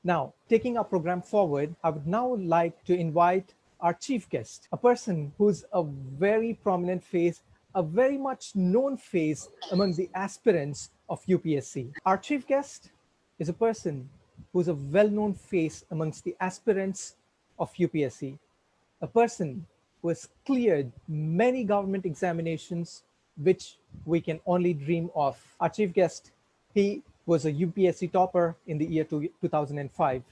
Now, taking our program forward, I would now like to invite our chief guest, a person who's a very prominent face, a very much known face among the aspirants of UPSC. Our chief guest is a person who's a well-known face amongst the aspirants of UPSC, a person who has cleared many government examinations which we can only dream of. Our chief guest, he was a UPSC topper in the year 2005.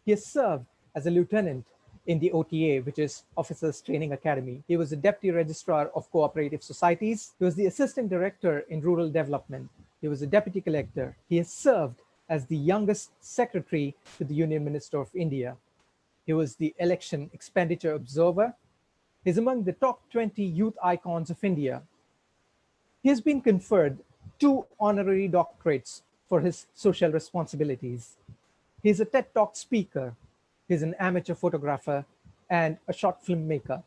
He has served as a lieutenant in the OTA, which is Officers Training Academy. He was the Deputy Registrar of Cooperative Societies. He was the Assistant Director in Rural Development. He was a Deputy Collector. He has served as the youngest Secretary to the Union Minister of India. He was the Election Expenditure Observer. He's among the top 20 youth icons of India. He has been conferred 2 honorary doctorates for his social responsibilities. He's a TED Talk speaker. He's an amateur photographer and a short film maker.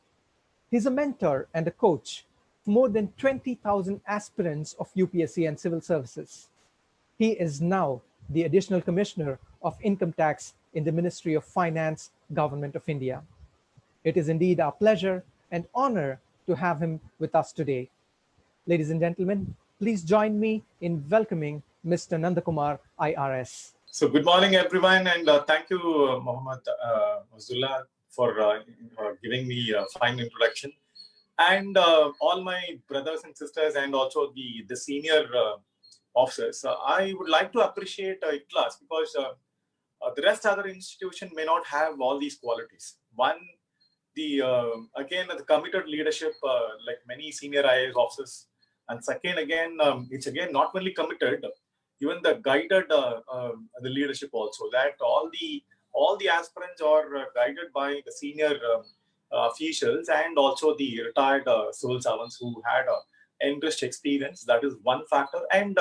He's a mentor and a coach for more than 20,000 aspirants of UPSC and civil services. He is now the Additional Commissioner of Income Tax in the Ministry of Finance, Government of India. It is indeed our pleasure and honor to have him with us today. Ladies and gentlemen, please join me in welcoming Mr. Nandakumar IRS. So good morning, everyone, and thank you, Mohammed Azullah, for giving me a fine introduction. And all my brothers and sisters and also the senior officers, I would like to appreciate IKLAS because the rest other institution may not have all these qualities. One, again, the committed leadership, like many senior IAS officers. And second, again, it's again not only committed, even the guided the leadership also. That all the aspirants are guided by the senior officials and also the retired civil servants who had enriched experience. That is one factor. And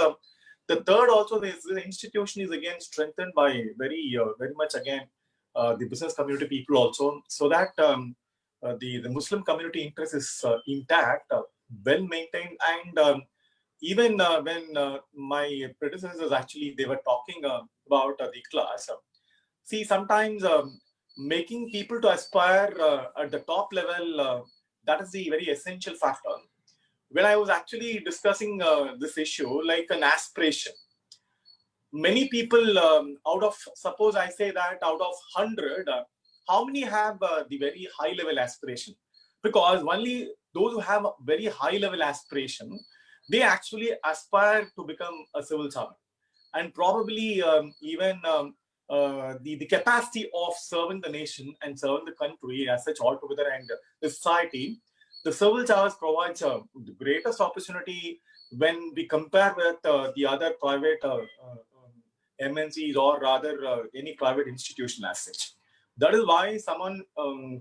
the third also, the institution is again strengthened by very much again the business community people also, so that the Muslim community interest is intact, well maintained, and even when my predecessors actually they were talking about the class. See, sometimes making people to aspire at the top level, that is the very essential factor. When I was actually discussing this issue, like an aspiration, many people out of, suppose I say that out of 100, how many have the very high level aspiration? Because only those who have a very high level aspiration, they actually aspire to become a civil servant. And probably even the capacity of serving the nation and serving the country as such altogether and the society, the civil service provides the greatest opportunity when we compare with the other private MNCs or rather any private institution as such. That is why someone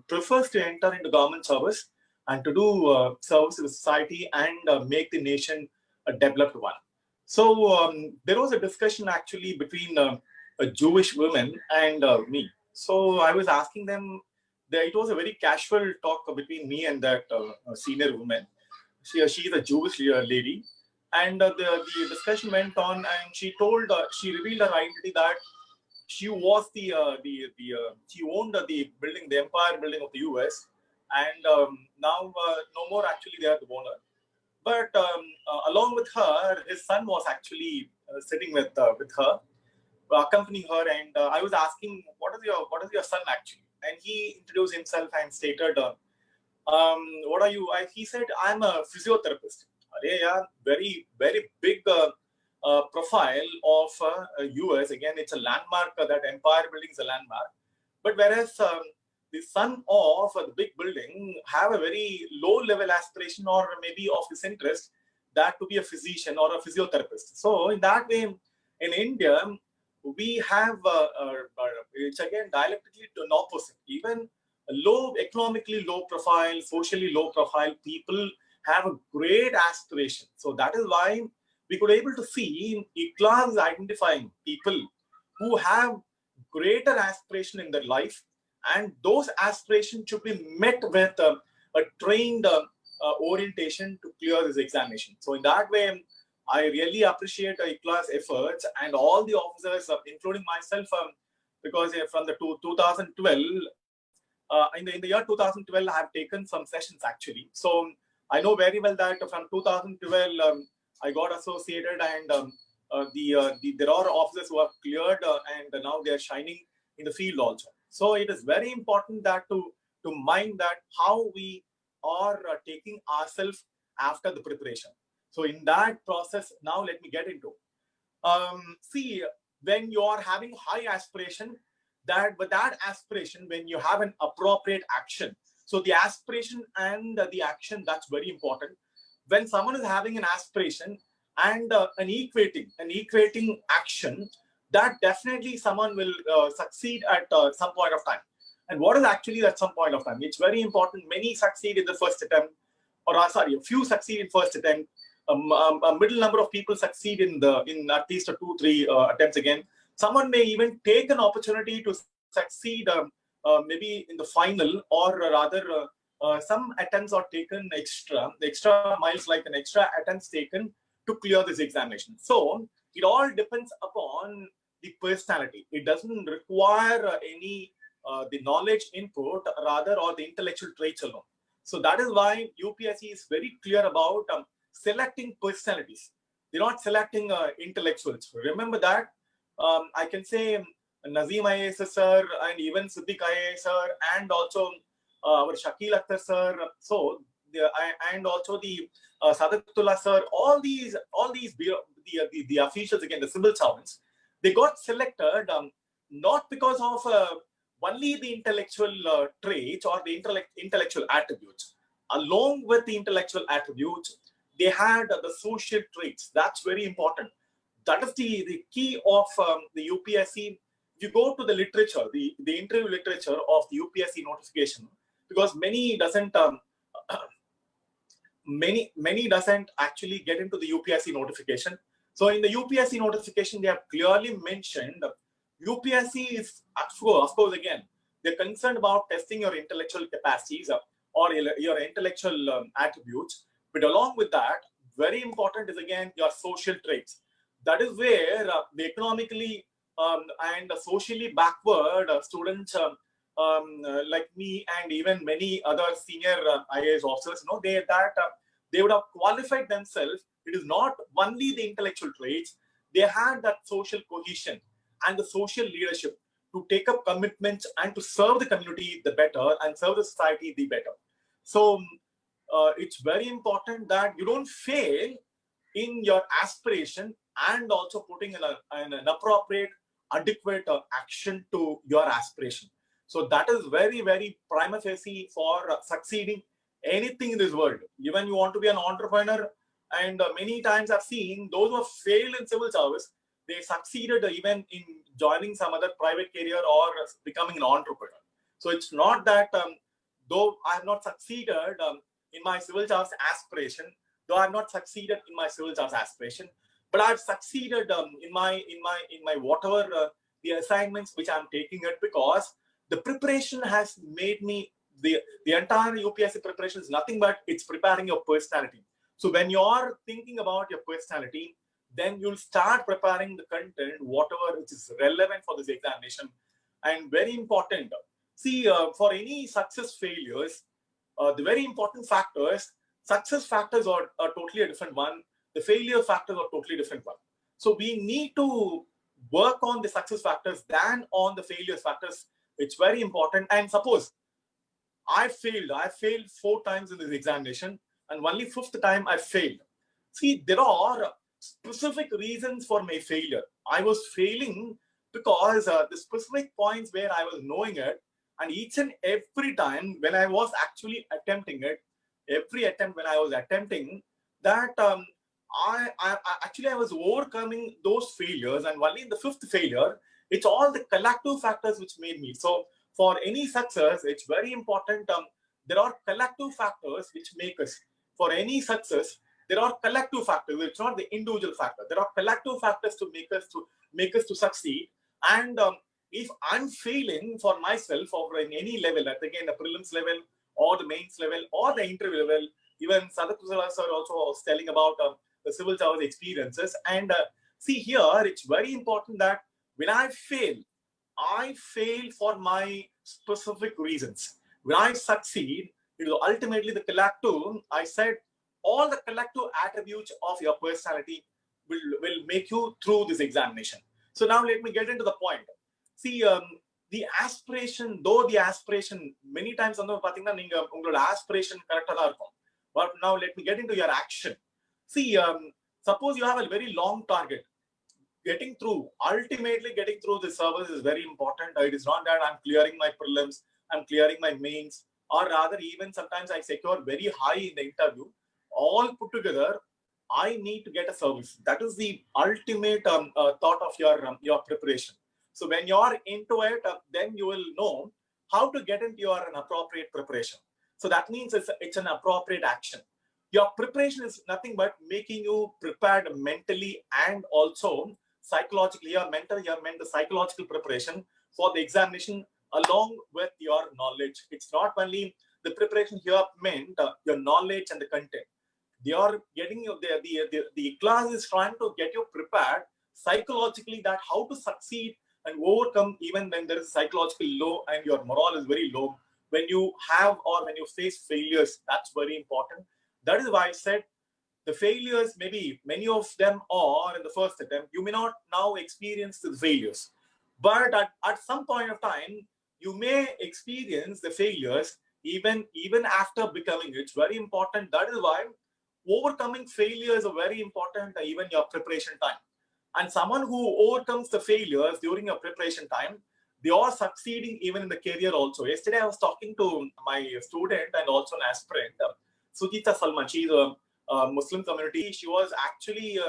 prefers to enter into government service and to do service to the society and make the nation a developed one. So there was a discussion actually between a Jewish woman and me. So I was asking them, it was a very casual talk between me and that senior woman. She is a Jewish lady. And the discussion went on, and she told, she revealed her identity that she was she owned the building, the Empire Building of the US, and now no more actually they are the owner. But along with her, his son was actually sitting with her, accompanying her, and I was asking, what is your son actually? And he introduced himself and stated, what are you? He said, I'm a physiotherapist. Very, very big profile of US. Again, it's a landmark. That Empire Building is a landmark. But whereas the son of the big building have a very low level aspiration or maybe of his interest, that to be a physician or a physiotherapist. So in that way, in India, we have it's again dialectically to an opposite. Even economically low profile, socially low profile people have a great aspiration. So that is why we could able to see IKLAS is identifying people who have greater aspiration in their life, and those aspirations should be met with a trained orientation to clear this examination. So in that way, I really appreciate IKLAS efforts, and all the officers, including myself, because from the 2012, in the year 2012, I have taken some sessions actually. So I know very well that from 2012, I got associated, and there are officers who have cleared, and now they are shining in the field also. So it is very important that to mind that how we are taking ourselves after the preparation. So in that process, now let me get into. See, when you are having high aspiration, with that aspiration, when you have an appropriate action, so the aspiration and the action, that's very important. When someone is having an aspiration and an equating action, that definitely someone will succeed at some point of time. And what is actually at some point of time? It's very important. Many succeed in the first attempt, or sorry, a few succeed in first attempt. A middle number of people succeed in at least 2-3 attempts again. Someone may even take an opportunity to succeed maybe in the final, or rather some attempts are taken extra, the extra miles, like an extra attempts taken to clear this examination. So it all depends upon the personality. It doesn't require any the knowledge input, rather, or the intellectual traits alone. So that is why UPSC is very clear about selecting personalities. They're not selecting intellectuals. Remember that. I can say Nazim IAS sir, and even Siddiq IAS sir, and also our Shakil Akhtar sir. So and also the Sadatullah sir. All these the officials, again, the civil servants, they got selected not because of only the intellectual traits or the intellectual attributes. Along with the intellectual attributes, they had the social traits. That's very important. That is the key of the UPSC. If you go to the literature, the interview literature of the UPSC notification, because many doesn't many doesn't actually get into the UPSC notification. So in the UPSC notification, they have clearly mentioned UPSC is, of course, again, they're concerned about testing your intellectual capacities or your intellectual attributes. But along with that, very important is, again, your social traits. That is where the economically and socially backward students like me, and even many other senior IAS officers, they would have qualified themselves. It is not only the intellectual traits. They had that social cohesion and the social leadership to take up commitments and to serve the community the better and serve the society the better. So it's very important that you don't fail in your aspiration, and also putting an appropriate, adequate action to your aspiration. So that is very, very prima facie for succeeding anything in this world. Even you want to be an entrepreneur, and many times I've seen those who have failed in civil service, they succeeded even in joining some other private career or becoming an entrepreneur. So it's not that though I have not succeeded in my civil service aspiration, though I have not succeeded in my civil service aspiration, but I've succeeded in my whatever the assignments which I'm taking it, because the preparation has made me, the entire UPSC preparation is nothing but it's preparing your personality. So when you're thinking about your personality, then you'll start preparing the content, whatever which is relevant for this examination. And very important, see, for any success failures, the very important factors, success factors are totally a different one. The failure factors are totally different one. So we need to work on the success factors than on the failure factors. It's very important. And suppose I failed 4 times in this examination, and only 5th time I failed. See, there are specific reasons for my failure. I was failing because the specific points where I was knowing it, and each and every time when I was actually attempting it, every attempt when I was attempting that, I was overcoming those failures, and only in the 5th failure, it's all the collective factors which made me. So for any success, it's very important. There are collective factors which make us. For any success, there are collective factors. It's not the individual factor. There are collective factors to make us to succeed. And if I'm failing for myself, or in any level, again the prelims level or the mains level or the interview level, even Sadatullah sir also was telling about the civil service experiences. And see, here it's very important that when I fail, I fail for my specific reasons. When I succeed, it is ultimately the collective. I said all the collective attributes of your personality will make you through this examination. So now let me get into the point. See, the aspiration, though the aspiration, many times aspiration correct. But now let me get into your action. See, suppose you have a very long target. Ultimately getting through the service is very important. It is not that I'm clearing my prelims, I'm clearing my mains, or rather even sometimes I secure very high in the interview. All put together, I need to get a service. That is the ultimate thought of your preparation. So when you're into it, then you will know how to get into your appropriate preparation. So that means it's an appropriate action. Your preparation is nothing but making you prepared mentally and also psychologically. Your mental psychological preparation for the examination along with your knowledge. It's not only the preparation here meant your knowledge and the content. They are getting you the class is trying to get you prepared psychologically that how to succeed and overcome even when there is psychological low and your morale is very low. When you have or when you face failures, that's very important. That is why I said the failures, maybe many of them are in the first attempt. You may not now experience the failures, but at some point of time, you may experience the failures even after becoming. It's very important. That is why overcoming failures are very important, even your preparation time. And someone who overcomes the failures during your preparation time, they are succeeding even in the career also. Yesterday, I was talking to my student and also an aspirant, Sujita Salman. She's a Muslim community. She was actually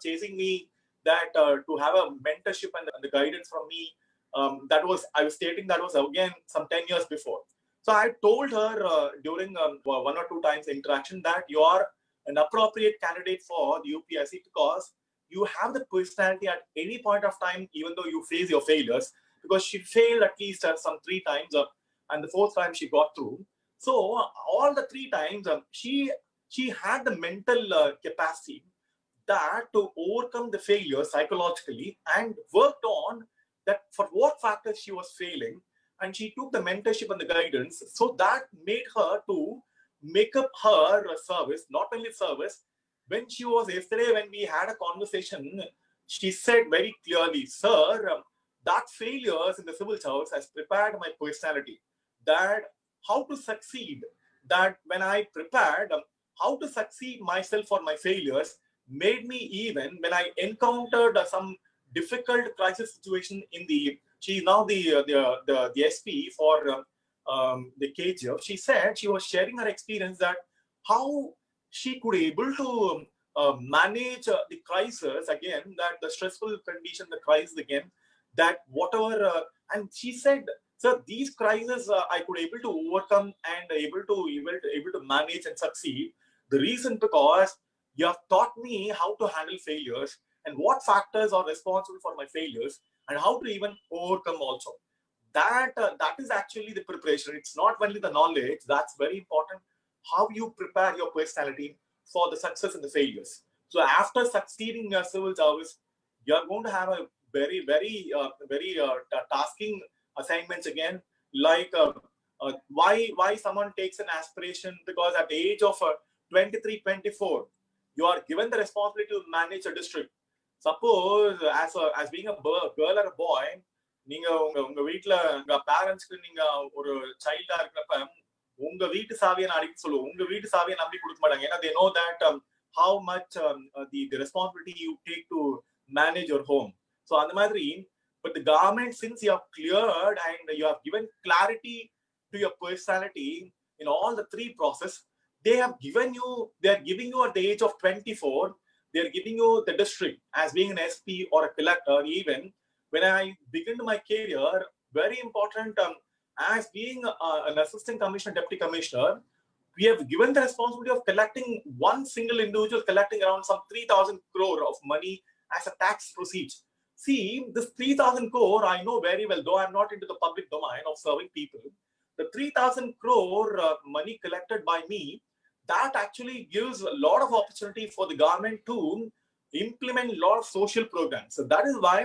chasing me that to have a mentorship and the guidance from me. I was stating that was again some 10 years before. So I told her during one or two times interaction that you are an appropriate candidate for the UPSC because you have the personality at any point of time, even though you face your failures, because she failed at least some 3 times, and the 4th time she got through. So all the 3 times, she had the mental capacity that to overcome the failure psychologically and worked on that for what factors she was failing, and she took the mentorship and the guidance. So that made her to make up her service, not only service. When she was yesterday, when we had a conversation, she said very clearly, sir, that failures in the civil service has prepared my personality, that how to succeed, that when I prepared how to succeed myself for my failures made me, even when I encountered some difficult crisis situation in the, she's now the SP for the KGF. She said she was sharing her experience that how she could able to manage the crisis again, that the stressful condition, the crisis again, that whatever, and she said, sir, these crises I could able to overcome and able to manage and succeed. The reason because you have taught me how to handle failures and what factors are responsible for my failures and how to even overcome also. That is actually the preparation. It's not only the knowledge, that's very important, how you prepare your personality for the success and the failures. So after succeeding in your civil service, you're going to have a very tasking assignments again, like why someone takes an aspiration, because at the age of 23, 24, you are given the responsibility to manage a district. Suppose as being a girl or a boy, நீங்க உங்க வீட்டுல உங்க பேரண்ட்ஸ்க்கு நீங்க ஒரு சைல்டா இருக்கிறப்ப உங்க வீட்டு சாவியை நான் அடிக்க சொல்லுவோம். உங்க வீட்டு சாவியை நம்பி கொடுக்க மாட்டாங்க. ஏன்னா they know that how much the responsibility you take to manage your home. So அந்த மாதிரி, but the government, since you have cleared and you have given clarity to your personality in all the 3 process, they are giving you at the age of 24, they are giving you the district as being an SP or a collector. Even when I began my career, very important, as being an assistant commissioner, deputy commissioner, we have given the responsibility of collecting one single individual, collecting around some 3,000 crore of money as a tax proceeds. See, this 3,000 crore, I know very well, though I'm not into the public domain of serving people, the 3,000 crore money collected by me, that actually gives a lot of opportunity for the government to implement a lot of social programs. So that is why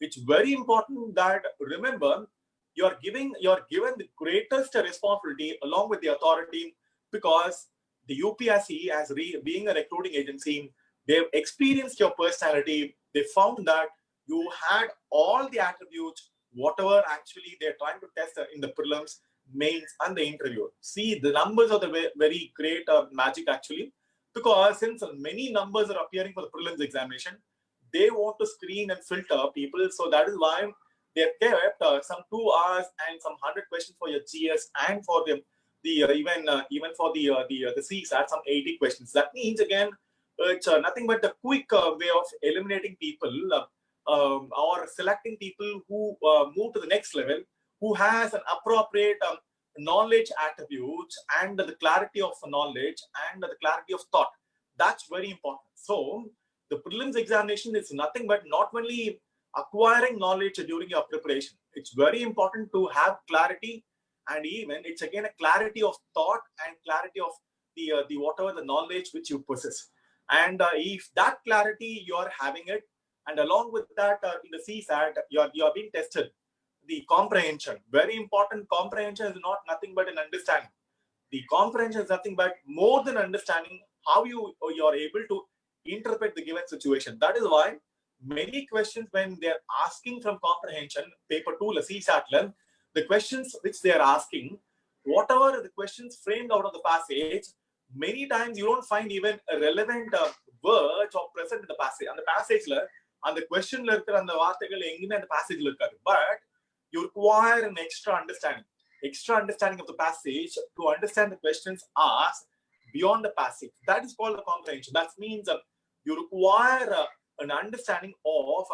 It's very important that remember you're given the greatest responsibility along with the authority, because the UPSC as being a recruiting agency, they've experienced your personality. They found that you had all the attributes, whatever actually they're trying to test in the prelims, mains, and the interview. See, the numbers are the very great magic actually, because since many numbers are appearing for the prelims examination, they want to screen and filter people. So that is why they've kept some 2 hours and some 100 questions for your GS, and for even for the CSAT some 80 questions. That means again it's nothing but the quick way of eliminating people or selecting people who move to the next level, who has an appropriate knowledge attributes and the clarity of knowledge and the clarity of thought. That's very important. So the prelims examination is nothing but not only acquiring knowledge during your preparation. It's very important to have clarity, and even it's again a clarity of thought and clarity of the whatever the knowledge which you possess. And if that clarity you are having it, and along with that in the CSAT you are being tested. The comprehension, very important. Comprehension is not nothing but an understanding. The comprehension is nothing but more than understanding how you are able to interpret the given situation. That is why many questions when they're asking from comprehension paper 2 CSAT, the questions which they are asking, whatever the questions framed out of the passage, many times you don't find even a relevant words or present in the passage. And the passage and the question and the passage, but you require an extra understanding of the passage to understand the questions asked beyond the passage. That is called the comprehension. That means you require an understanding of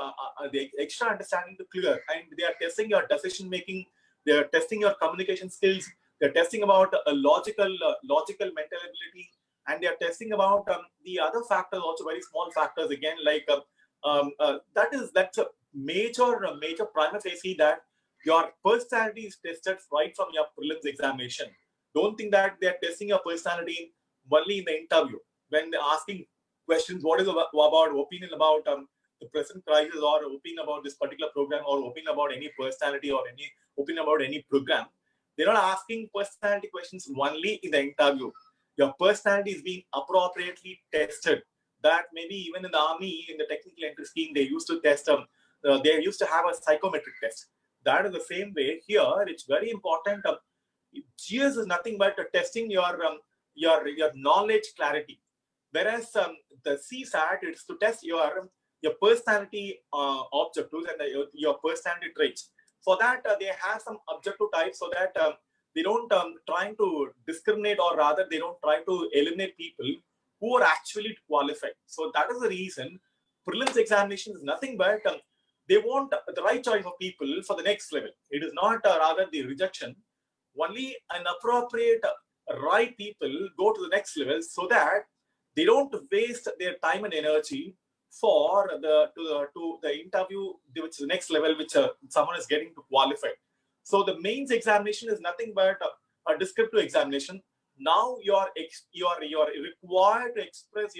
the extra understanding to clear, and they are testing your decision making, they are testing your communication skills, they are testing about a logical mental ability, and they are testing about the other factors, also very small factors again, like that's a major prima facie that your personality is tested right from your prelims examination. Don't think that they are testing your personality only in the interview when they're asking questions. What is about opinion about the present crisis, or opinion about this particular program, or opinion about any personality, or any opinion about any program. They're not asking personality questions only in the interview. Your personality is being appropriately tested. That maybe even in the army, in the technical entry scheme, they used to test they used to have a psychometric test. That is the same way here. It's very important. GS is nothing but testing your knowledge clarity, whereas the CSAT is to test your personality objectives and your personality traits. For that, they have some objective types, so that they don't trying to discriminate, or rather they don't try to eliminate people who are actually qualified. So that is the reason prelims examination is nothing but they want the right choice of people for the next level. It is not rather the rejection. Only an appropriate right people go to the next level, so that they don't waste their time and energy for the interview, which is the next level, which someone is getting to qualify. So the mains examination is nothing but a descriptive examination. Now you are required to express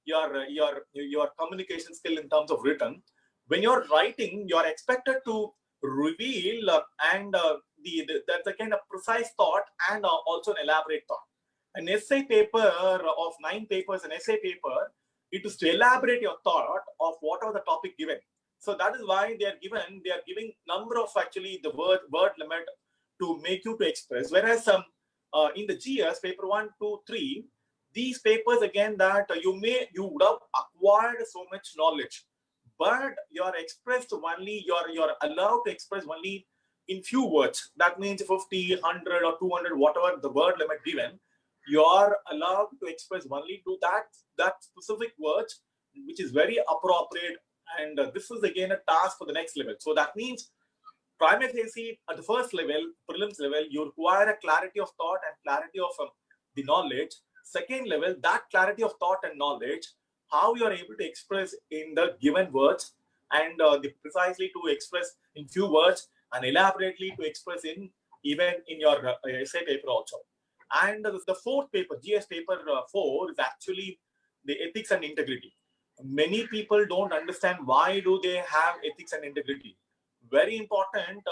your communication skill in terms of written. When you're writing, you're expected to reveal and that's a kind of precise thought, and also an elaborate thought. An essay paper of 9 papers, an essay paper, it is to elaborate your thought of whatever the topic given. So that is why they are giving number of actually the word limit to make you to express. Whereas in the GS paper 1, 2, 3, these papers again that you would have acquired so much knowledge, but you're expressed only, you're allowed to express only in few words. That means 50, 100 or 200, whatever the word limit given, you are allowed to express only to that specific words, which is very appropriate. And this is again a task for the next level. So that means prima facie at the first level, prelims level, you require a clarity of thought and clarity of the knowledge. Second level, that clarity of thought and knowledge, how you are able to express in the given words, and precisely to express in few words, and elaborately to express in even in your essay paper also. And the fourth paper, GS paper 4, is actually the ethics and integrity. many people don't understand why do they have ethics and integrity. Very important.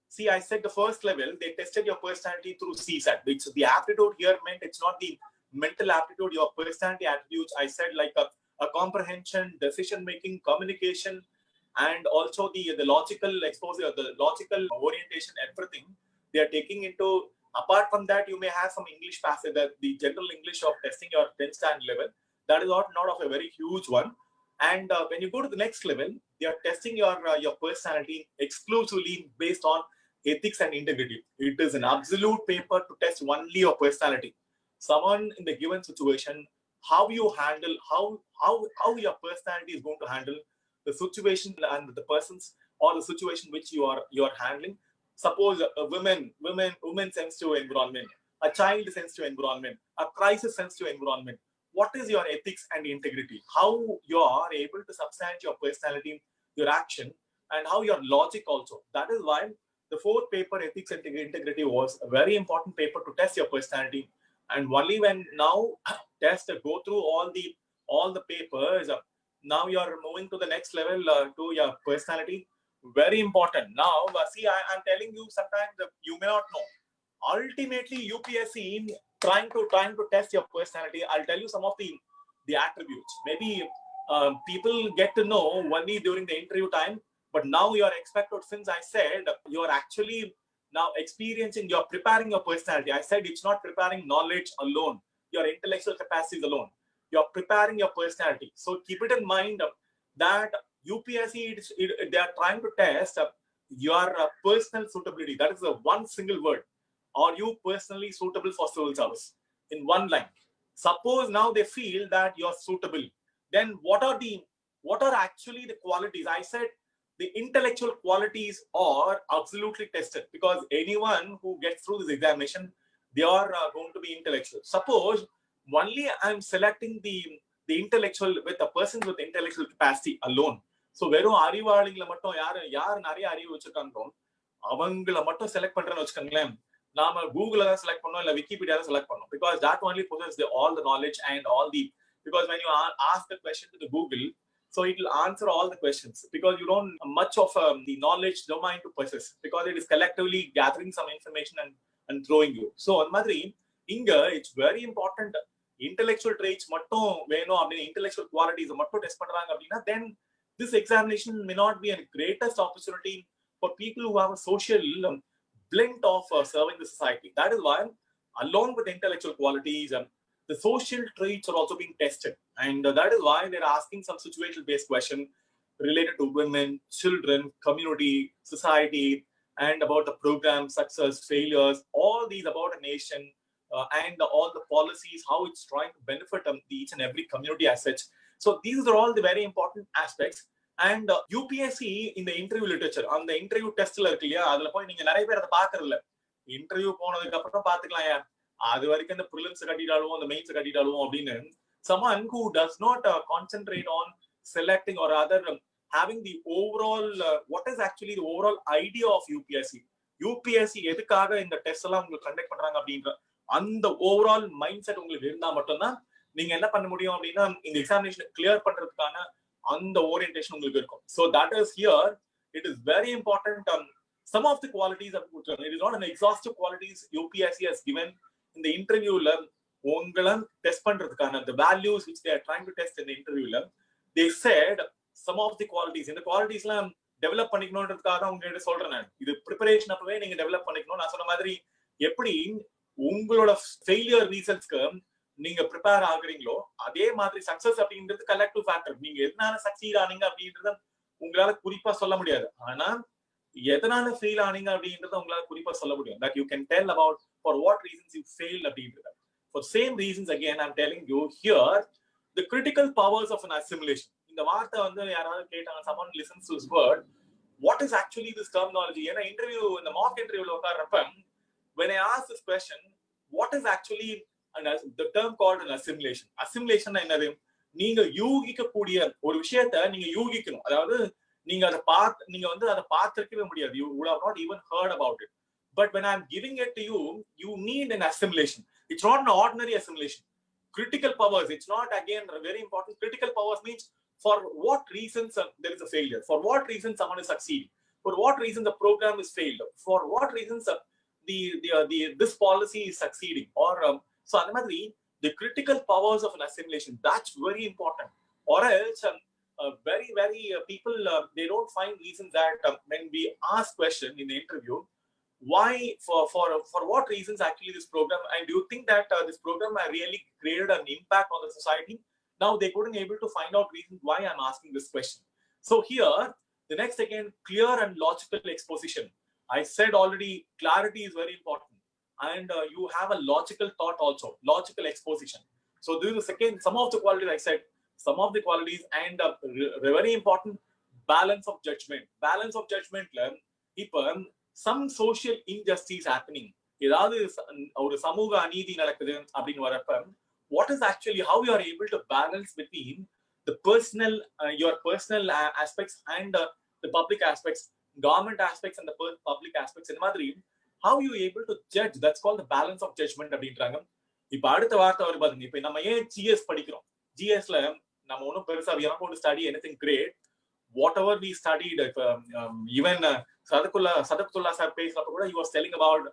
See, I said the first level, they tested your personality through CSAT. Which the aptitude here meant it's not the mental aptitude, your personality attributes. I said like a comprehension, decision making, communication, and also the logical exposure, the logical orientation, everything they are taking into. Apart from that, you may have some English passage, the general English of testing your 10th standard level. That is not of a very huge one. And when you go to the next level, they are testing your personality exclusively based on ethics and integrity. It is an absolute paper to test only your personality. Someone in the given situation, how you handle, how your personality is going to handle the situation and the persons or the situation which you are handling. Suppose a women sensitive environment, a child sensitive environment, a crisis sensitive environment. What is your ethics and integrity? How you are able to substantiate your personality, your action, and how your logic also. That is why the fourth paper, ethics and integrity, was a very important paper to test your personality. And only when now test go through all the papers, now you are moving to the next level to your personality. Very important. Now, see, I'm telling you, sometimes you may not know. Ultimately, UPSC trying to test your personality. I'll tell you some of the attributes. Maybe people get to know only during the interview time, but now you are expected. Since I said you are actually now experiencing, you're preparing your personality. I said it's not preparing knowledge alone, your intellectual capacities alone. You're preparing your personality. So keep it in mind that UPSC, they are trying to test your personal suitability. That is the one single word. Are you personally suitable for civil service? In one line. Suppose now they feel that you're suitable. Then what are actually the qualities? I said the intellectual qualities are absolutely tested, because anyone who gets through this examination, they are going to be intellectual. Suppose only I'm selecting the intellectual with a person with intellectual capacity alone. So வெறும் அறிவாளிகளை மட்டும் யார் நிறைய அறிவு வச்சிருக்காங்களோ அவங்களை மட்டும் select பண்றேன்னு வச்சுக்கோங்களேன். நாம கூகுள தான் செலக்ட் பண்ணோம், இல்ல விக்கிபீடியா தான் செலக்ட் பண்ணோம். Because that only possesses all the knowledge and all the, because when you ask the question to the Google, so it will answer all the questions, because you don't much of the knowledge domain to possess, because it is collectively gathering some information and throwing you. So on மாதிரி இங்க it's very important. Intellectual traits மட்டும் வேணும் அப்படின்னு, intellectual qualities மட்டும் test பண்றாங்க அப்படின்னா, then this examination may not be a greatest opportunity for people who have a social blend of serving the society. That is why, along with intellectual qualities, the social traits are also being tested, and that is why they're asking some situational based question related to women, children, community, society, and about the program success, failures, all these about a nation, and all the policies, how it's trying to benefit each and every community as such. So these are all the very important aspects. And UPSC in the interview literature, on the interview test la irukku illaya, adula poi neenga nariya per adha paakradilla. Interview ponadukku appuram paathukalaya, adu varaikum the prelims kattidaluvom, the mains kattidaluvom அப்படினு. Someone who does not concentrate on selecting or rather having the overall what is actually the overall idea of UPSC எதுக்காக இந்த test எல்லாம் உங்களுக்கு conduct பண்றாங்க அப்படின்ற அந்த overall mind set உங்களுக்கு இருந்தா மட்டும்தான் நீங்க என்ன பண்ண முடியும் அப்படின்னா இந்த எக்ஸாமினேஷன் கிளியர் பண்றதுக்கான அந்த ஓரியன்டேஷன் உங்களுக்கு இருக்கும். So that is here, it is very important. Some of the qualities of it is not an exhaustive qualities UPSC has given in the interview la உங்களை டெஸ்ட் பண்றதுக்கான the values which they are trying to test in the interview la, they said some of the qualities, இந்த qualities எல்லாம் develop பண்ணிக்கணும்ன்றதுக்காக தான் உங்ககிட்ட சொல்றேன். நான் இது preparation அப்பவே நீங்க டெவலப் பண்ணிக்கணும். நான் சொன்ன மாதிரி எப்படி உங்களோட ஃபெயிலியர் ரீசன்ஸ்க்கு நீங்க ப்ரிப்பேர் ஆகுறீங்களோ அதே மாதிரி சக்சஸ் அப்படின்றது கலெக்டிவ் ஃபேக்டர். நீங்க எதனால சக்சீட் ஆனீங்க அப்படின்றத உங்களால குறிப்பா சொல்ல முடியாது, ஆனா எதனால ஃபெயில் ஆனீங்க அப்படின்றத உங்களால குறிப்பா சொல்ல முடியும். that you can tell about for what reasons you failed அப்படின்றது. For same reasons again I'm telling you here, the critical powers of an assimilation. இந்த வார்த்தை வந்து யாராவது கேட்டாங்க, someone listens to this word, what is actually this terminology? ஏன்னா interview, இந்த mark இன்டர்வியூல உட்கார்றப்ப when I ask this question, what is actually the term called an assimilation? Assimilation என்னது? நீங்க யூகிக்க கூடிய ஒரு விஷயத்தை நீங்க யூகிக்கணும். அதாவது நீங்க அதை பார்த்திருக்கவே முடியாது. You would have not even heard about it. But when I'm giving it to you, you need an assimilation. It's not an ordinary assimilation. Critical powers, it's not, again, very important. Critical powers means for what reasons there is a failure, for what reason someone is succeeding, for what reason the program is failed, for what reasons this policy is succeeding, or so the critical powers of an assimilation, that's very important. Or else very people they don't find reasons that when we ask question in the interview, why, for what reasons actually this program, and do you think that this program really created an impact on the society? Now they couldn't able to find out reasons why I'm asking this question. So here the next again, clear and logical exposition. I said already, clarity is very important, and you have a logical thought also, logical exposition. So this is the second, some of the qualities I said, some of the qualities, and very important, balance of judgment. Balance of judgment இப்ப some social injustice happening, ஏதாவது ஒரு சமூக அநீதி நடக்குது அப்படின்னு வரப்ப, what is actually, how you are able to balance between the personal your personal aspects and the public aspects, government aspects and the public aspects, இந்த மாதிரி how you able to judge, that's called the balance of judgment அப்படின்றாங்க. இப்ப அடுத்த வார்த்தை வரும் பாருங்க, இப்ப நம்ம ஏன் GS படிக்கிறோம், GSல நம்ம ஒன்றும் பெருசா we are not going to study anything great. Whatever we studied, even Sadaqullah sir பேசுறப்ப கூட he was telling about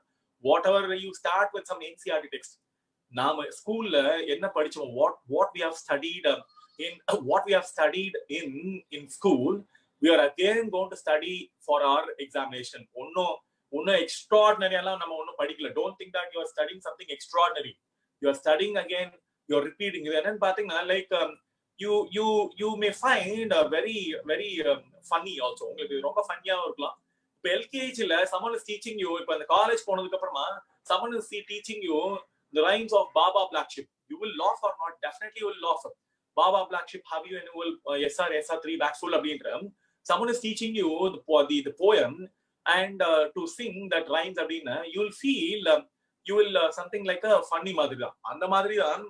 whatever you start with some NCERT text. நாம ஸ்கூல்ல என்ன படிச்சோம், what we have studied in school, we are again going to study for our examination. ஒன்னும் extraordinary எல்லாம் நம்ம ஒன்னும் படிக்கல. Don't think that you are studying something extraordinary. You are studying again, you are repeating. இது என்னன்னு பாத்தீங்கன்னா, like you may find very funny also. உங்களுக்கு ரொம்ப ஃபன்னியாவும் இருக்கலாம். இப்போ LKGல someone is teaching you, இப்போ அந்த காலேஜ் போனதுக்கு அப்புறமா someone is teaching you the rhymes of Baba Black Sheep. You will laugh or not? Definitely you will laugh. Baba Black Sheep, have you annual SR 3 bags full அப்படின்ற, someone is teaching you the poem and to sing that rhymes அப்படின்னா, you will feel something like a funny மாதிரி தான். அந்த மாதிரி தான்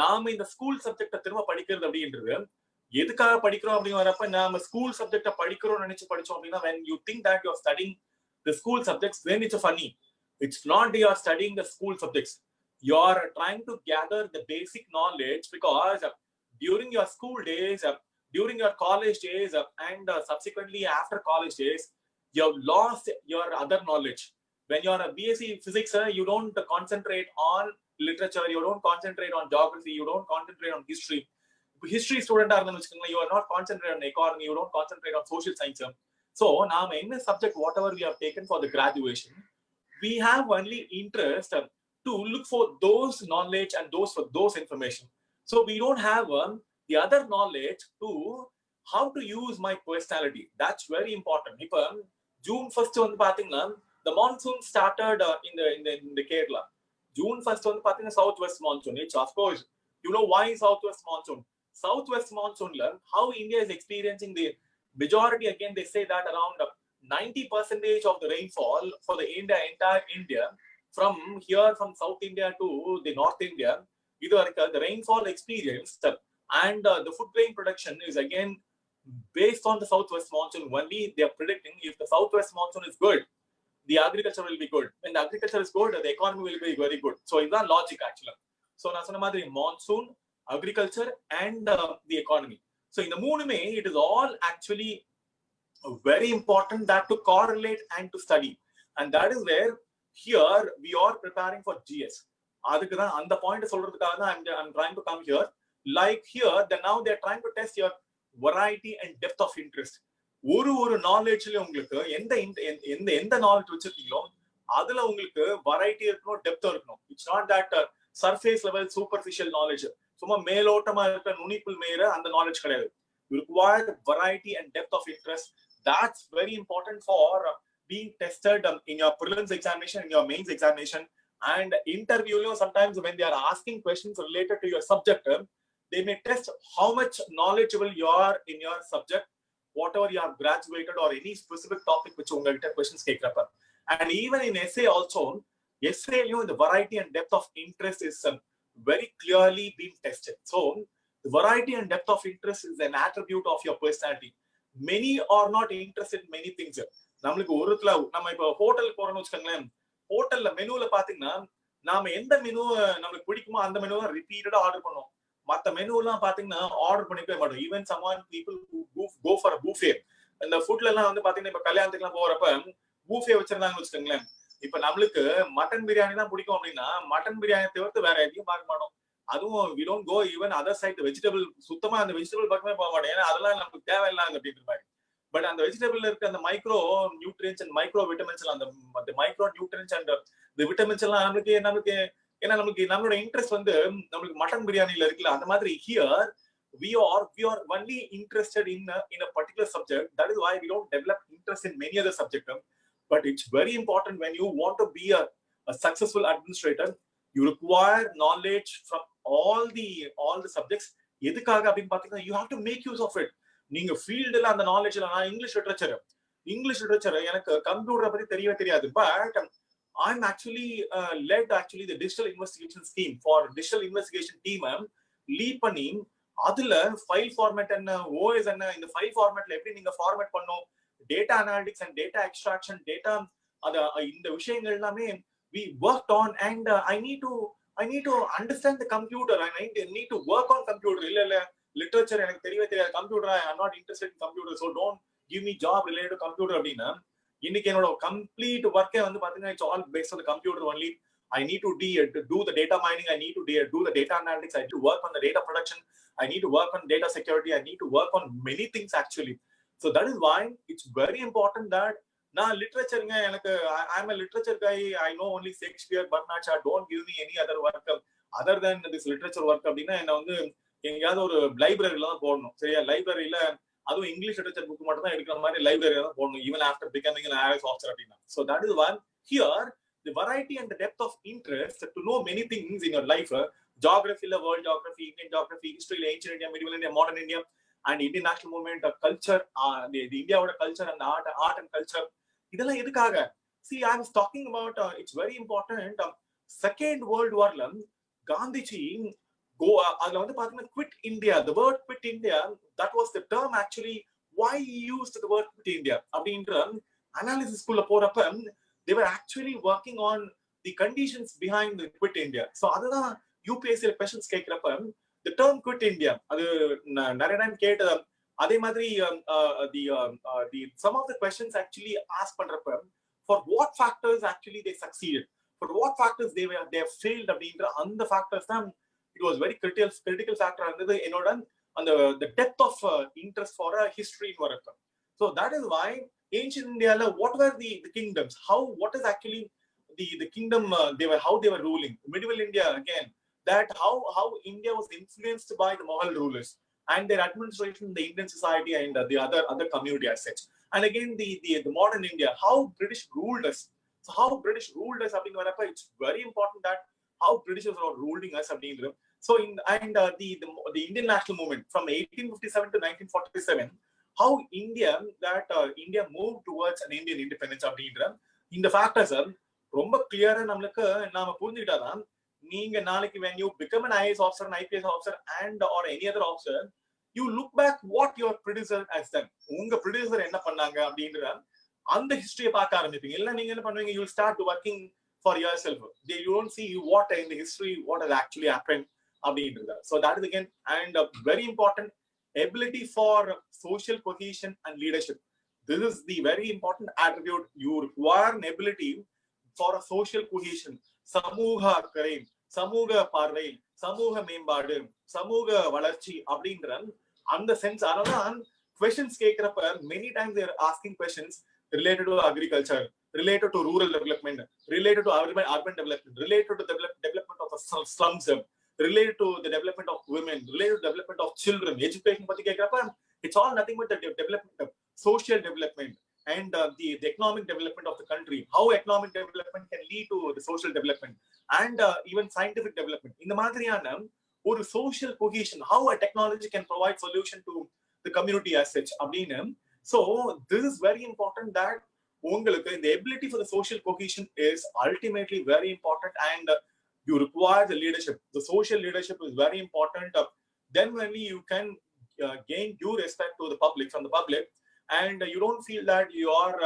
நாம இந்த school சப்ஜெக்ட திரும்ப படிக்கிறது அப்படின்றது. எதுக்காக படிக்கிறோம் அப்படின்னு வரப்ப, நாம ஸ்கூல் சப்ஜெக்ட படிக்கிறோம் நினைச்சு படிச்சோம் அப்படின்னா, when you think that you are studying the school subjects, then it's funny. It's not you are studying the school subjects. You are trying to gather the basic knowledge, because during your school days, during your college days, and subsequently after college days, you have lost your other knowledge. When you are a BSc physics, you don't concentrate on literature, you don't concentrate on geography, you don't concentrate on history. History student you are not concentrating on economy, you don't concentrate on social science. So now in this subject, whatever we have taken for the graduation, we have only interest to look for those knowledge and those information. So we don't have the other knowledge to how to use my personality. That's very important. June 1st வந்து பாத்தீங்கன்னா, the monsoon started in the Kerala. June 1st வந்து பாத்தீங்கன்னா southwest monsoon. It's of course, you know why southwest monsoon? Southwest monsoon, how India is experiencing the majority, again they say that around 90% of the rainfall for the entire India, from here from South India to the North India, the rainfall experienced and the food grain production is again based on the southwest monsoon only. They are predicting if the southwest monsoon is good, the agriculture will be good. When the agriculture is good, the economy will be very good. So it's not logic actually. So na sonna madri monsoon, agriculture and the economy. So in the moonume, it is all actually very important that to correlate and to study, and that is where here we are preparing for GS. அதுக்கு தான் அந்த point சொல்றதுக்காக தான் I'm trying to come here. Like here, now they are trying to test your variety and depth of interest. ஒரு நாலேஜ்ல உங்களுக்கு எந்த knowledge வச்சிருக்கீங்களோ அதுல உங்களுக்கு variety இருக்கணும், depth இருக்கணும். It's not that surface level superficial knowledge, சும்மா மேலோட்டமா இருக்க நுனிப்புல் மேல அந்த நாலேஜ் கிடையாது. You require variety and depth of interest. That's very important for being tested in your prelims examination, in your mains examination, and interview. Sometimes when they are asking questions related to your subject, they may test how much knowledgeable you are in your subject, whatever you have graduated, or any specific topic which ungalta questions kekrappa. And even in essay also, essay the variety and depth of interest is very clearly being tested. So the variety and depth of interest is an attribute of your personality. Many are not interested in many things. நம்மளுக்கு ஒருத்துல நம்ம இப்ப ஹோட்டலுக்கு போறோம்னு வச்சுக்கோங்களேன், ஹோட்டல்ல மெனுல பாத்தீங்கன்னா நாம எந்த மெனு நம்மளுக்கு பிடிக்குமோ அந்த மெனுவை ரிப்பீட்டடா ஆர்டர் பண்ணுவோம். மத்த மெனு எல்லாம் பாத்தீங்கன்னா ஆர்டர் பண்ணிக்கவே மாட்டோம். Even someone people go for buffet. இந்த ஃபுட்ல எல்லாம் வந்து பாத்தீங்கன்னா இப்ப கல்யாணத்துக்கு எல்லாம் போறப்ப பூஃபே வச்சிருந்தாங்கன்னு வச்சுக்கோங்களேன். இப்ப நம்மளுக்கு மட்டன் பிரியாணி தான் பிடிக்கும் அப்படின்னா மட்டன் பிரியாணி தவிர்த்து வேற எதையும் பார்க்க மாட்டோம். அதுவும் we don't go even other side vegetable, சுத்தமா அந்த வெஜிடபிள் பக்கமே போக மாட்டோம். ஏன்னா அதெல்லாம் நமக்கு தேவையில்லாத அப்படின்னு மாதிரி. பட் அந்த வெஜிடபிள்ல இருக்க அந்த micro nutrients and micro vitamins எல்லாம், அந்த மைக்ரோ நியூட்ரியன்ஸ் அண்ட் இந்த விட்டமின்ஸ் எல்லாம் நமக்கு ஏன்னா நமக்கு நம்மளோட இன்ட்ரெஸ்ட் வந்து நம்மளுக்கு மட்டன் பிரியாணில இருக்குல்ல, அந்த மாதிரி here we are only interested in a particular subject. That is why we don't develop interest in many other subjects. But it's very important when you want to be a successful administrator, you require knowledge from all the subjects. எதுக்காக அப்படின்னு பாத்தீங்கன்னா you have to make use of it. நீங்க ஃபீல்டுல அந்த நாலேஜ்ல, நான் English literature எனக்கு கம்ப்யூட்டரை பத்தி தெரியவே தெரியாது. But I'm actually led the digital investigation scheme for digital investigation team lead பண்ணி அதுல ஃபைல் ஃபார்மேட் என்ன, ஓஎஸ் என்ன, இந்த ஃபைல் ஃபார்மேட்ல எப்படி நீங்க ஃபார்மேட் பண்ணும், data analytics and data extraction, data இந்த விஷயங்கள் எல்லாமே we worked on. And I need to understand the computer. I need to work on computer. இல்ல லிட்டரேச்சர் எனக்கு தெரியவே தெரியாது, computer I'm not interested in computer, so don't give me job related to computer அப்படின்னா இன்னைக்கு என்னோட complete ஒர்க்கே வந்து பாத்தீங்கன்னா it's all based on the computer only. I need to do the data mining, I need to do the data analytics, I need to work on the data production, I need to work on data security, I need to work on many things actually. So that is why it's very important that நான் லிட்ரேச்சருங்க, எனக்கு I'm a literature guy, I know only Shakespeare, Barnacha, don't give me any other work other than this literature work அப்படின்னா என்ன வந்து எங்கேயாவது ஒரு லைப்ரரியில தான் போடணும். சரியா, லைப்ரரியில அதுவும் இங்கிலீஷ் லிட்டரேச்சர் புக் மட்டும் தான் எடுக்கிற மாதிரி லைப்ரரியில தான் போடணும், even after becoming an IRS officer அப்படின்னா. So that is one. Here the variety and the depth of interest to know many things in your life, geography, world geography, Indian geography, history, ancient India, medieval India, modern India, and Indian national movement, culture, the India culture and art and culture. இதெல்லாம் எதுக்காக? See, I was talking about it's very important. Second World War Gandhiji அதுல வந்து பாத்தீங்கன்னா quit India, the word quit India, that was the term actually why he used the word quit India அப்படின்ற analysis குள்ள போறப்ப they were actually working on the conditions behind the quit India. So அதுதான் UPSC questions கேக்குறப்ப the term quit India அது நிறைய time கேட்டது. அதே மாதிரி the some of the questions actually ask பண்றப்ப for what factors actually they succeeded, for what factors they have failed அப்படின்ற அந்த factors தான் it was very critical factor இருந்தது என்னோட அந்த the depth of interest for a history in வரப்ப. So that is why ancient India what were the kingdoms, what is actually the kingdom how they were ruling. Medieval India again, that how India was influenced by the Mughal rulers and their administration in the Indian society and the other community as such. And again the modern India, how British ruled us. So how British ruled us அப்படிங்க வரப்ப it's very important that how Britishers are ruling us அப்படின்ற. So the Indian national movement from 1857 to 1947, how India moved towards an Indian independence அப்படின்ற இந்த factors ரொம்ப கிளியரா நம்மளுக்கு நாம புரிஞ்சுக்கிட்டாதான் நீங்க நாளைக்கு when you become an IAS officer, an IPS officer and or any other officer, you look back what your predecessor has done. உங்க predecessor என்ன பண்ணாங்க அப்படின்ற அந்த ஹிஸ்டரியை பார்க்க ஆரம்பிப்பீங்க. இல்ல நீங்க என்ன பண்ணுவீங்க, you will start working for yourself. You don't see what in the history what has actually happened அப்படின்றது. So that is again and very important ability for social cohesion and leadership. This is the very important attribute. You require an ability for a social cohesion, சமூக அக்கறை, சமூக பார்வை, சமூக மேம்பாடு, சமூக வளர்ச்சி அப்படின்ற அந்த சென்ஸ். அதனால questions கேக்குறப்ப many times they are asking questions related to agriculture, related to rural development, related to urban development, related to the development of the slums, related to the development of women, related to the development of children, education பத்தி கேக்குறப்ப it's all nothing but the development of social development and the economic development of the country, how economic development can lead to the social development and even scientific development. இந்த மாதிரியான ஒரு social cohesion, how a technology can provide solution to the community as such அப்படின்னு. So this is very important that உங்களுக்கு the ability for the social cohesion is ultimately very important and you require the leadership. The social leadership is very important. Then only you can gain due respect to the public, from the public, and you don't feel that you're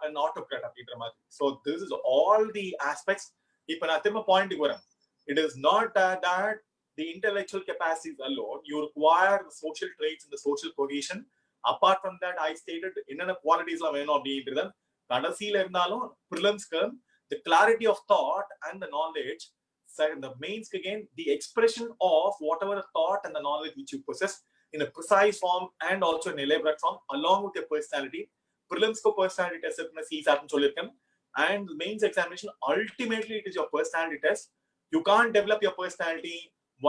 an autocrat அப்படின்ற மாதிரி. So this is all the aspects. இப்ப நான் திரும்ப பாயிண்ட்க்கு வரேன். It is not that the intellectual capacities alone. You require the social traits and the social cohesion. Apart from that, I stated என்னென்ன qualities எல்லாம் வேணும் அப்படின்றது கடைசியில இருந்தாலும் prelims-க்கு the clarity of thought and the knowledge. The mains again, the expression of whatever the thought and the knowledge which you possess in a precise form and also in elaborate form along with your personality. Prelims ko personality test and the mains examination, ultimately it is your personality test. You can't develop your personality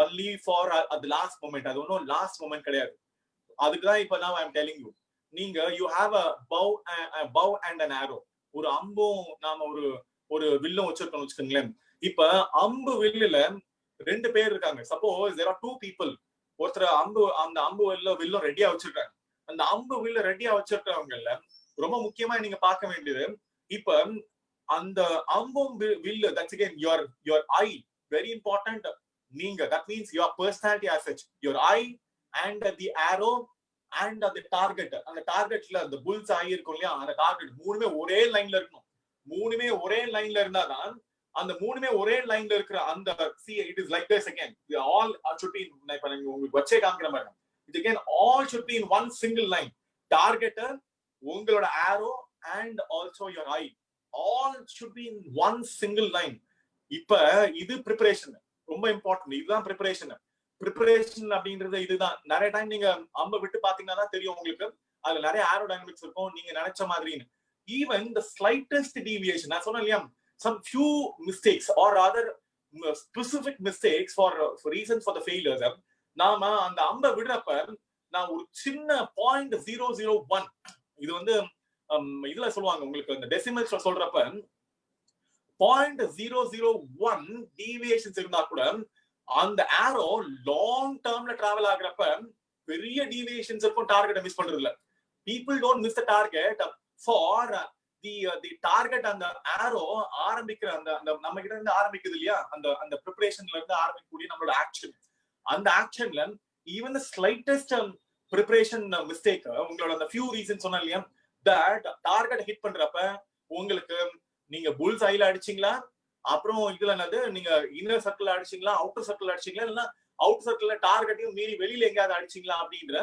only for at the last moment. I don't know, last moment kadayadu. Adukku ipo now I am telling you, நீங்க you have a bow and an arrow. ஒரு அம்பும் நாம ஒரு வில்லும் வச்சிருக்கோம் வச்சுக்கோங்களேன். இப்ப அம்பு வில்லுல ரெண்டு பேர் இருக்காங்க. Suppose there are two people. ஒருத்தர் அந்த அம்பு வில்லும் ரெடியா வச்சிருக்காங்க. அந்த அம்பு வில்ல ரெடியா வச்சிருக்கவங்கல்ல ரொம்ப முக்கியமா நீங்க பார்க்க வேண்டியது, இப்ப அந்த அம்பும் வில்லு, that's again your eye, very important. நீங்க that means your personality as such, your eye and the arrow and the target. அந்த டார்கெட்ல அந்த புல்ஸ் ஆகி இருக்கும் இல்லையா, அந்த டார்கெட் மூணுமே ஒரே லைன்ல இருக்கணும். மூணுமே ஒரே லைன்ல இருந்தாதான் அந்த மூணுமே ஒரே லைன்ல இருக்கிற அந்த see it is like this again, they all should be இப்ப நீங்க உங்களுக்கு வச்சே காமிக்கிற மாதிரி it again all should be in one single line. Target, உங்களோட arrow and also your eye, all should be in one single line. இப்ப இது preparation ரொம்ப இம்பார்ட்டன்ட். இதுதான் ப்ரிப்பரேஷன் அப்படின்றது. இதுதான் நிறைய டைம் நீங்க அம்ப விட்டு பாத்தீங்கன்னா தான் தெரியும் உங்களுக்கு அதுல நிறைய ஏரோடைனமிக்ஸ் இருக்கும் நீங்க நினைச்ச மாதிரின்னு. ஈவன் the slightest deviation, நான் சொன்னேன் இல்லையா, some few mistakes or rather specific mistakes for reasons for the failures. நாம அந்த அம்ப விடுறப்ப நான் ஒரு சின்ன 0.001, இது வந்து இதுல சொல்லுவாங்க உங்களுக்கு அந்த டெசிமல்ஸ்ல சொல்றப்ப 0.001 deviations இருந்தா கூட அந்த arrow long termல டிராவல் ஆகுறப்ப பெரிய deviations இருக்கும், டார்கெட்டை மிஸ் பண்றது இல்ல. People don't miss the target for the target. அந்த arrow ஆரம்பிக்கிற அந்த நம்ம கிட்ட இருந்து ஆரம்பிக்குது இல்லையா, அந்த ப்ரிப்பரேஷன்ல இருந்து ஆரம்பிக்கக்கூடிய நம்மளோட ஆக்ஷன், அந்த ஆக்ஷன்ல even the slightest preparation mistake, உங்களோட அந்த few reasons சொன்னா இல்லையா, that target hit பண்றப்ப உங்களுக்கு நீங்க புல்ஸ் ஐல அடிச்சீங்களா, அப்புறம் இதுல என்னது நீங்க இன்னர் சர்க்கிள் அடிச்சீங்களா, அவுட்டர் சர்க்கிள் அடிச்சீங்களா, இல்ல அவுட்டர் சர்க்கிள்ல டார்கெட்டையும் மீறி வெளியில எங்கயாவது அடிச்சீங்களா அப்படின்ற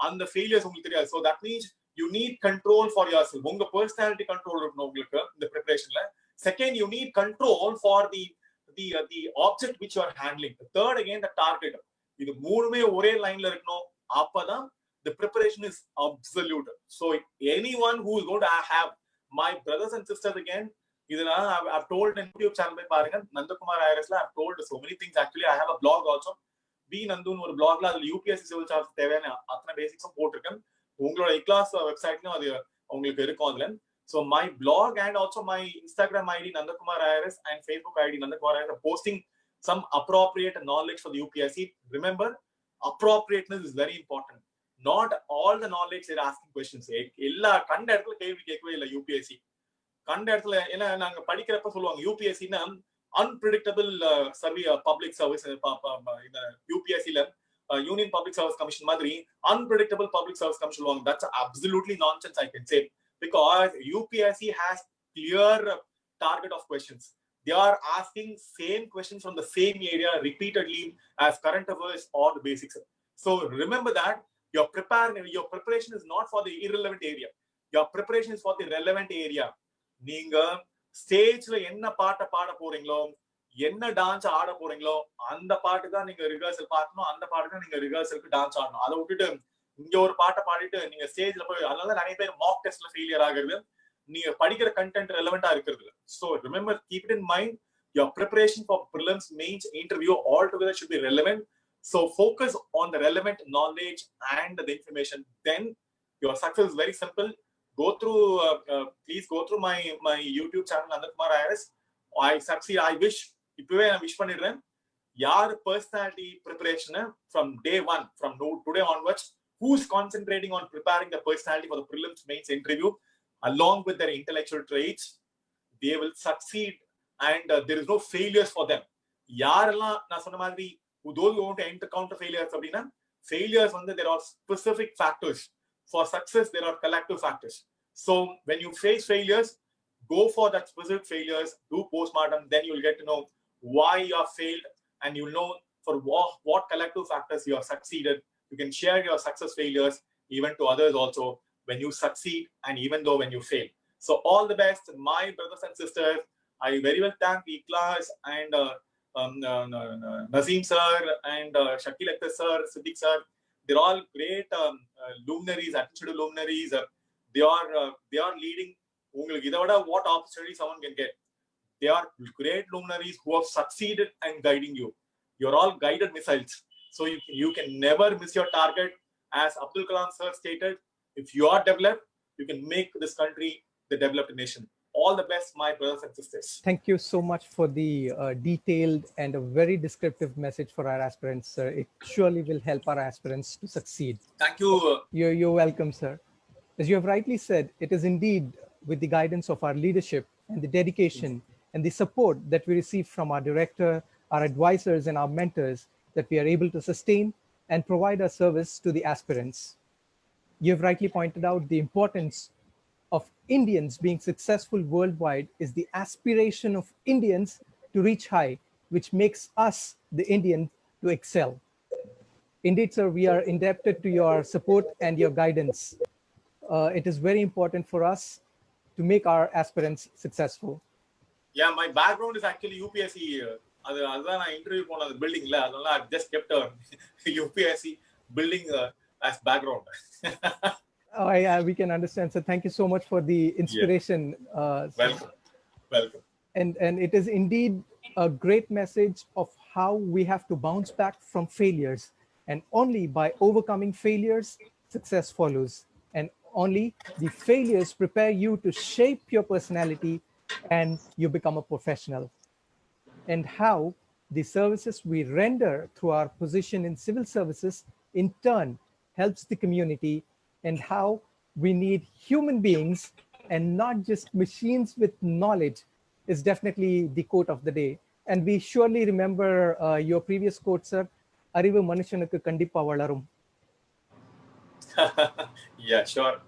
அந்த ஃபெயிலியர்ஸ் உங்களுக்கு தெரியாது. So that means you need control for yourself. உங்க personality control இருக்கணும் உங்களுக்கு இந்த ப்ரிப்பரேஷன்ல. Second, you need control for the object which you are handling. The third again the target. இது மூணுமே ஒரே லைன்ல இருக்கணும், அப்பதான் the preparation is absolute. So anyone who is going to have, my brothers and sisters again, இதெல்லாம் I've told in YouTube channel போய் பாருங்க, Nandakumar IRS ல I've told so many things. Actually I have a blog also, B Nandun ஒரு blogல அதுல UPSC civil service தேவையான அத்தனை பேசிக்ஸும் போட்டிருக்கேன். உங்களோட IKLAS வெப்சைட்லயும் அது உங்களுக்கு இருக்கும் அதுல. So my blog and also my Instagram ID Nandakumar IRS and Facebook ID Nandakumar IRS are posting some appropriate knowledge for the UPSC. Remember, appropriateness is very important. Not all the knowledge they're asking questions. எல்லா கண்ட இடத்துல கேள்வி கேட்கவே இல்லை UPSC. கண்ட இடத்துல ஏன்னா நாங்க படிக்கிறப்ப சொல்லுவாங்க UPSCனா அன்பிரிடிக்டபிள் சர்வீஸ் பப்ளிக் சர்வீஸ். இந்த UPSCல யூனியன் பப்ளிக் சர்வீஸ் கமிஷன் மாதிரி அன்பிரிடிக்டபிள் பப்ளிக் சர்வீஸ் கமிஷன் சொல்லுவாங்க. That's absolutely nonsense, I can say, because UPSC has clear target of questions. They are asking same questions from the same area repeatedly as current affairs or the basics. So remember that your preparation is not for the irrelevant area. Your preparation is for the relevant area. நீங்க ஸ்டேஜ்ல என்ன பாட்டை பாட போறீங்களோ, என்ன dance ஆட போறீங்களோ, அந்த பாட்டு தான் நீங்க ரிஹர்சல் பார்க்கணும், அந்த பாட்டு தான் நீங்க ரிஹர்சலுக்கு டான்ஸ் ஆடணும். அதை விட்டுட்டு இங்க ஒரு பாட்டை பாடிட்டு நீங்க ஸ்டேஜ்ல போய், அதனால நிறைய பேர் மாக் டெஸ்ட்ல ஃபெயிலியர் ஆகுறது, நீங்க படிக்கிற கண்டென்ட் ரெலவெண்டா இருக்கிறது. So remember, keep it in mind, your preparation for prelims, mains, interview all together should be relevant. So focus on the relevant knowledge and the information, then your success is very simple. Go through please go through my YouTube channel Nandakumar IRS. I succeed, I wish, இப்பவே நான் wish பண்ணிடுறேன். யார் personality preparation from day one, from today onwards, who's concentrating on preparing the personality for the prelims, mains, interview along with their intellectual traits, they will succeed and there is no failures for them. யாரெல்லாம் நான் சொன்ன மாதிரி those who want to encounter failures அப்படின்னா, failures வந்து there are specific factors. For success there are collective factors. So when you face failures, go for that specific failures, do postmortem, then you'll get to know why you have failed and you'll know for what collective factors you have succeeded. You can share your success failures even to others also when you succeed and even though when you fail. So all the best, my brothers and sisters. I very well thank IKLAS and Nazim sir and Shakil Akhtar sir, Siddiq sir. They're all great luminaries, administrative luminaries. They are leading. What opportunity someone can get. They are great luminaries who have succeeded and guiding you. You're all guided missiles. So you can never miss your target. As Abdul Kalam sir stated, if you are developed, you can make this country the developed nation. All the best, my brothers and sisters. Thank you so much for the detailed and a very descriptive message for our aspirants, sir. It surely will help our aspirants to succeed. Thank you. You're welcome, sir. As you have rightly said, it is indeed with the guidance of our leadership and the dedication and the support that we receive from our director, our advisors, and our mentors that we are able to sustain and provide our service to the aspirants. You have rightly pointed out the importance of Indians being successful worldwide is the aspiration of Indians to reach high, which makes us, the Indian, to excel. Indeed, sir, we are indebted to your support and your guidance. It is very important for us to make our aspirants successful. Yeah, my background is actually UPSC. Other than I interview on the building, I just kept a UPSC building as background. We can understand. So thank you so much for the inspiration. Welcome. And it is indeed a great message of how we have to bounce back from failures. And only by overcoming failures, success follows. And only the failures prepare you to shape your personality and you become a professional. And how the services we render through our position in civil services in turn helps the community, and how we need human beings and not just machines with knowledge is definitely the quote of the day. And we surely remember your previous quote, sir, Arivu Manushanukku Kandippa Valarum. Yeah, sure.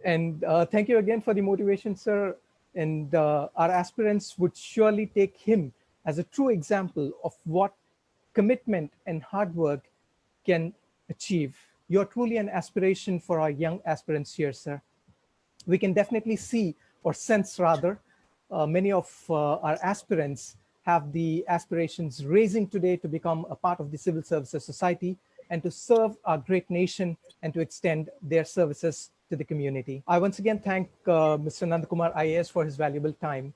And thank you again for the motivation, sir. And our aspirants would surely take him as a true example of what commitment and hard work can achieve. You're truly an aspiration for our young aspirants here, sir. We can definitely see, or sense rather, many of our aspirants have the aspirations raising today to become a part of the civil services society and to serve our great nation and to extend their services to the community. I once again thank Mr. Nandakumar IRS for his valuable time.